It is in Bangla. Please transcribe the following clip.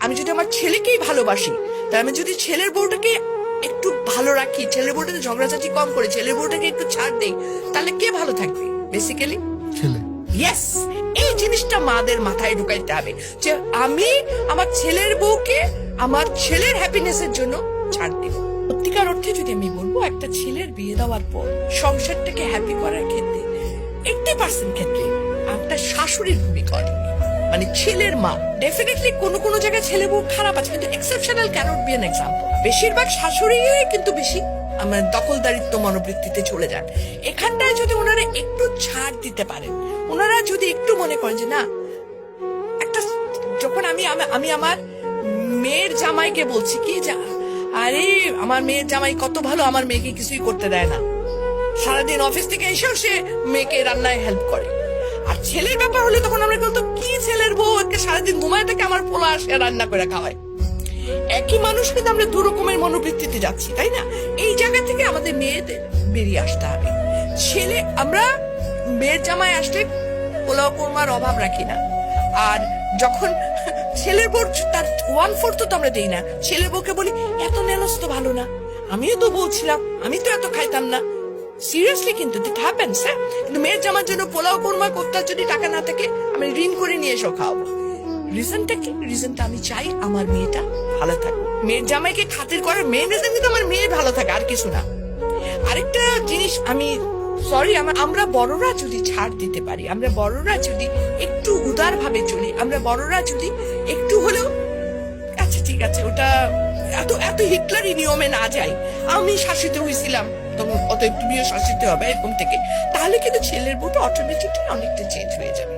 আমি যদি আমার ছেলেকেই ভালোবাসি, তাহলে আমি যদি ছেলের বউটাকে একটু ভালো রাখি, ছেলের বউটাকে ঝগড়াঝাটি কম করে ছেলের বউটাকে একটু ছাড় দেই, তাহলে কে ভালো থাকবে? বেসিক্যালি ছেলে। ইয়েস, এই জিনিসটা মাদের মাথায় ঢুকাইতে হবে যে আমি আমার ছেলের বউকে আমার ছেলের হ্যাপিনেসের জন্য ছাড় দিব। সত্যিকার অর্থে যদি আমি বলবো, একটা ছেলের বিয়ে দেওয়ার পর সংসারটাকে হ্যাপি করার ক্ষেত্রে 80% ক্ষেত্রে একটা শাশুড়ির ভূমিকা অনেক, মানে ছেলের মা। ডেফিনেটলি কোন জায়গায় ছেলে বউ খারাপ আছে, কিন্তু exceptional cannot be an example. বেশিরভাগ শাশুড়ি কিন্তু বেশি আমার দখলদারিত্ব মনোবৃত্তিতে চলে যান। এখানটায় যদি ওনারা একটু ছাড় দিতে পারেন, ওনারা যদি একটু মনে করেন যে না, একটা যখন আমি আমার মেয়ের জামাইকে বলছি কি যে আরে আমার মেয়ের জামাই কত ভালো, আমার মেয়েকে কিছুই করতে দেয় না, সারাদিন অফিস থেকে এসেও সে মেয়েকে রান্নায় হেল্প করে। আর ছেলের ব্যাপার হলে তখন আমরা বলতো কি ছেলের বউ সারাদিন ঘুমায় থেকে আমার পোলা আসে রান্না করে খাওয়ায়। একই মানুষ কিন্তু আমরা দু রকমের মনোবৃত্তিতে যাচ্ছি, তাই না? এই জায়গা থেকে আমাদের মেয়েদের বেরিয়ে আসতে হবে। ছেলে আমরা মেয়ের জামাই আসলে পোলাও কোরমার অভাব রাখি না, আর যখন ছেলের বউ তার 1/4 তো আমরা দেই না, ছেলের বউকে বলি এত নেনস তো ভালো না, আমিও তো বলছিলাম আমি তো এত খাইতাম না। সিরিয়াসলি কিন্তু ইট হ্যাপেন্স। হ্যাঁ, কিন্তু মেয়ের জামার জন্য পোলাও কোরমা কোফতার যদি টাকা না থাকে, আমি ঋণ করে নিয়ে এসো খাওয়াবো। রিজনটা কি? রিজনটা আমি চাই আমার মেয়েটা ভালো থাকুক। মেয়ের জামাইকে খাতির করার মেন রিজন কিন্তু আমার মেয়ে ভালো থাকে, আর কিছু না। আরেকটা জিনিস আমি সরি, আমরা বড়রা যদি ছাড় দিতে পারি, আমরা বড়রা যদি একটু উদার ভাবে চলি, আমরা বড়রা যদি একটু হলেও আচ্ছা ঠিক আছে ওটা এত এত হিটলারি নিয়মে না যাই, আমি শাসিত হয়েছিলাম তখন অতএব তুমিও শাসিত হবে এরকম থেকে, তাহলে কিন্তু ছেলের বউটা অটোমেটিকলি অনেকটা চেঞ্জ হয়ে যাবে।